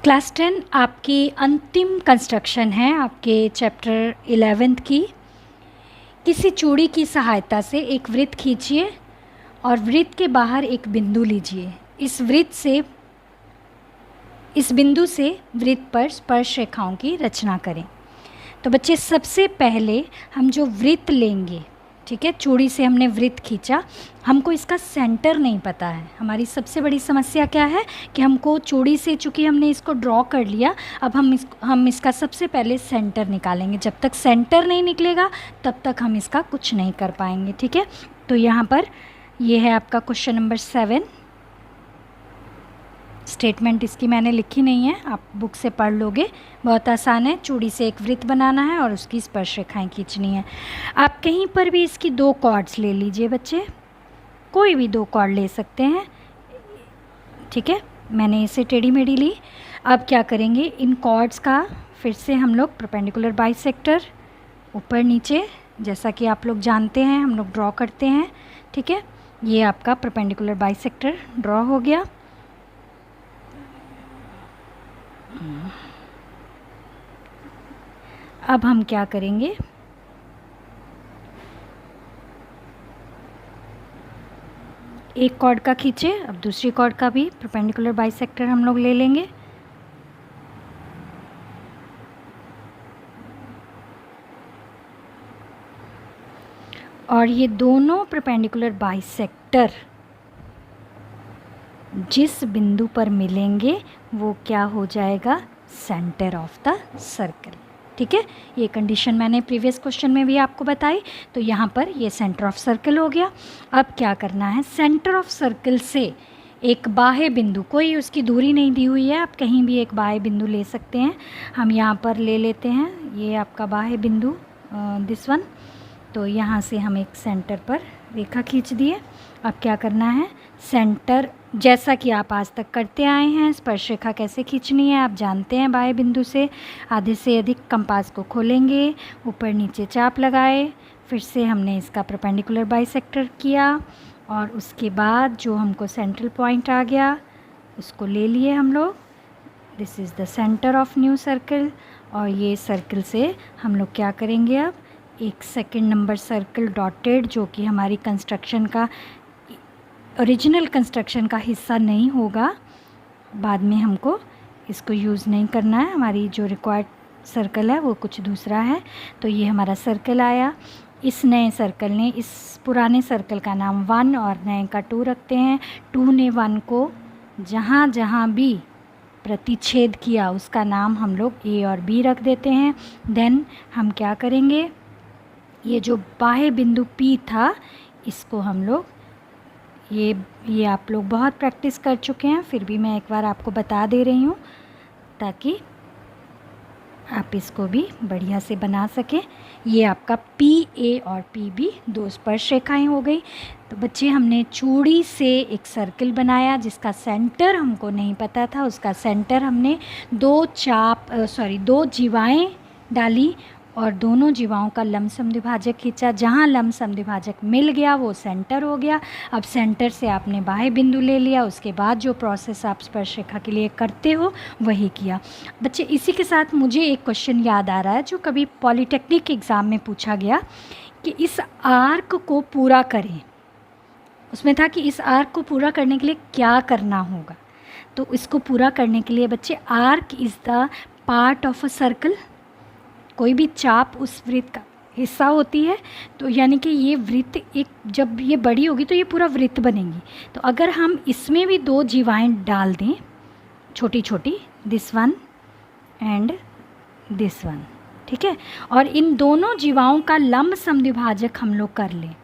Class 10 आपकी अंतिम construction है आपके चैप्टर 11th की। किसी चूड़ी की सहायता से एक वृत्त खींचिए और वृत्त के बाहर एक बिंदु लीजिए। इस बिंदु से वृत्त पर स्पर्श रेखाओं की रचना करें। तो बच्चे सबसे पहले हम जो वृत्त लेंगे, ठीक है, चूड़ी से हमने वृत्त खींचा, हमको इसका सेंटर नहीं पता है। हमारी सबसे बड़ी समस्या क्या है कि हमको चूड़ी से, चूँकि हमने इसको ड्रॉ कर लिया, अब हम इसका सबसे पहले सेंटर निकालेंगे। जब तक सेंटर नहीं निकलेगा तब तक हम इसका कुछ नहीं कर पाएंगे, ठीक है। तो यहाँ पर ये है आपका क्वेश्चन नंबर 7। स्टेटमेंट इसकी मैंने लिखी नहीं है, आप बुक से पढ़ लोगे, बहुत आसान है। चूड़ी से एक वृत्त बनाना है और उसकी स्पर्श रेखाएं खींचनी है। आप कहीं पर भी इसकी 2 कॉर्ड्स ले लीजिए बच्चे, कोई भी 2 कॉर्ड ले सकते हैं, ठीक है। मैंने इसे टेढ़ी मेढ़ी ली। अब क्या करेंगे, इन कॉर्ड्स का फिर से हम लोग परपेंडिकुलर बाइसेक्टर ऊपर नीचे, जैसा कि आप लोग जानते हैं हम लोग ड्रॉ करते हैं, ठीक है। ये आपका परपेंडिकुलर बाइसेक्टर ड्रॉ हो गया। अब हम क्या करेंगे, एक कॉर्ड का खींचे, अब दूसरी कॉर्ड का भी परपेंडिकुलर बाइसेक्टर हम लोग ले लेंगे। और ये दोनों परपेंडिकुलर बाइसेक्टर जिस बिंदु पर मिलेंगे वो क्या हो जाएगा, सेंटर ऑफ द सर्कल, ठीक है। ये कंडीशन मैंने प्रीवियस क्वेश्चन में भी आपको बताई। तो यहाँ पर ये सेंटर ऑफ सर्कल हो गया। अब क्या करना है, सेंटर ऑफ सर्कल से एक बाह्य बिंदु, कोई उसकी दूरी नहीं दी हुई है, आप कहीं भी एक बाह्य बिंदु ले सकते हैं। हम यहाँ पर ले लेते हैं, ये आपका बाह्य बिंदु दिस वन। तो यहाँ से हम एक सेंटर पर रेखा खींच दिए। अब क्या करना है, सेंटर, जैसा कि आप आज तक करते आए हैं, स्पर्श रेखा कैसे खींचनी है आप जानते हैं। बाह्य बिंदु से आधे से अधिक कंपास को खोलेंगे, ऊपर नीचे चाप लगाए, फिर से हमने इसका परपेंडिकुलर बाइसेक्टर किया और उसके बाद जो हमको सेंट्रल पॉइंट आ गया उसको ले लिए हम लोग। This is the centre of new circle. और ये सर्कल से हम लोग क्या करेंगे, अब एक सेकंड नंबर सर्कल डॉटेड, जो कि हमारी कंस्ट्रक्शन का, ओरिजिनल कंस्ट्रक्शन का हिस्सा नहीं होगा, बाद में हमको इसको यूज़ नहीं करना है, हमारी जो रिक्वायर्ड सर्कल है वो कुछ दूसरा है। तो ये हमारा सर्कल आया। इस नए सर्कल ने, इस पुराने सर्कल का नाम 1 और नए का 2 रखते हैं। 2 ने 1 को जहाँ जहाँ भी प्रतिच्छेद किया उसका नाम हम लोग A और B रख देते हैं। देन हम क्या करेंगे, ये जो बाह्य बिंदु P था इसको हम लोग, ये आप लोग बहुत प्रैक्टिस कर चुके हैं, फिर भी मैं एक बार आपको बता दे रही हूँ ताकि आप इसको भी बढ़िया से बना सकें। ये आपका PA और PB 2 स्पर्श रेखाएं हो गई। तो बच्चे हमने चूड़ी से एक सर्कल बनाया जिसका सेंटर हमको नहीं पता था, उसका सेंटर हमने 2 जीवाएं डाली और दोनों जीवाओं का लंब समद्विभाजक खींचा। जहाँ लंब समद्विभाजक मिल गया वो सेंटर हो गया। अब सेंटर से आपने बाह्य बिंदु ले लिया, उसके बाद जो प्रोसेस आप स्पर्श रेखा के लिए करते हो वही किया। बच्चे इसी के साथ मुझे एक क्वेश्चन याद आ रहा है जो कभी पॉलिटेक्निक एग्ज़ाम में पूछा गया कि इस आर्क को पूरा करें। उसमें था कि इस आर्क को पूरा करने के लिए क्या करना होगा। तो इसको पूरा करने के लिए बच्चे, arc is the part of a circle, कोई भी चाप उस वृत्त का हिस्सा होती है। तो यानी कि ये वृत्त एक, जब ये बड़ी होगी तो ये पूरा वृत्त बनेगी। तो अगर हम इसमें भी 2 जीवाएं डाल दें छोटी छोटी, this one and this one, ठीक है, और इन दोनों जीवाओं का लंब समद्विभाजक हम लोग कर लें,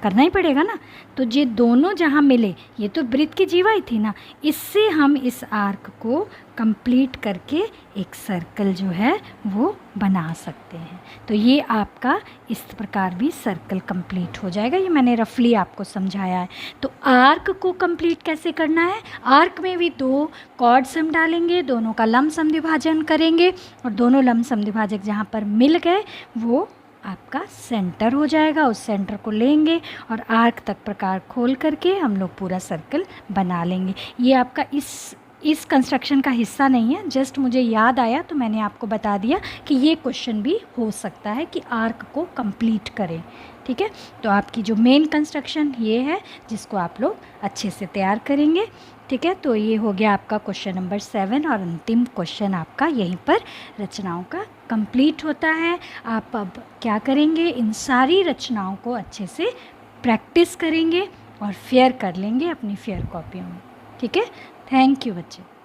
करना ही पड़ेगा ना। तो ये दोनों जहाँ मिले, ये तो वृत्त की जीवा ही थी ना, इससे हम इस आर्क को कंप्लीट करके एक सर्कल जो है वो बना सकते हैं। तो ये आपका इस प्रकार भी सर्कल कंप्लीट हो जाएगा। ये मैंने रफली आपको समझाया है। तो आर्क को कंप्लीट कैसे करना है, आर्क में भी 2 कॉर्ड्स हम डालेंगे, दोनों का लंब समद्विभाजन करेंगे और दोनों लंब समद्विभाजक जहाँ पर मिल गए वो आपका सेंटर हो जाएगा। उस सेंटर को लेंगे और आर्क तक प्रकार खोल करके हम लोग पूरा सर्कल बना लेंगे। ये आपका इस इस कंस्ट्रक्शन का हिस्सा नहीं है, जस्ट मुझे याद आया तो मैंने आपको बता दिया कि ये क्वेश्चन भी हो सकता है कि आर्क को कंप्लीट करें। ठीक है, तो आपकी जो मेन कंस्ट्रक्शन ये है जिसको आप लोग अच्छे से तैयार करेंगे। ठीक है, तो ये हो गया आपका क्वेश्चन नंबर 7 और अंतिम क्वेश्चन आपका यहीं पर रचनाओं का कंप्लीट होता है। आप अब क्या करेंगे, इन सारी रचनाओं को अच्छे से प्रैक्टिस करेंगे और फेयर कर लेंगे अपनी फेयर कॉपियों में। ठीक है, थैंक यू बच्चे।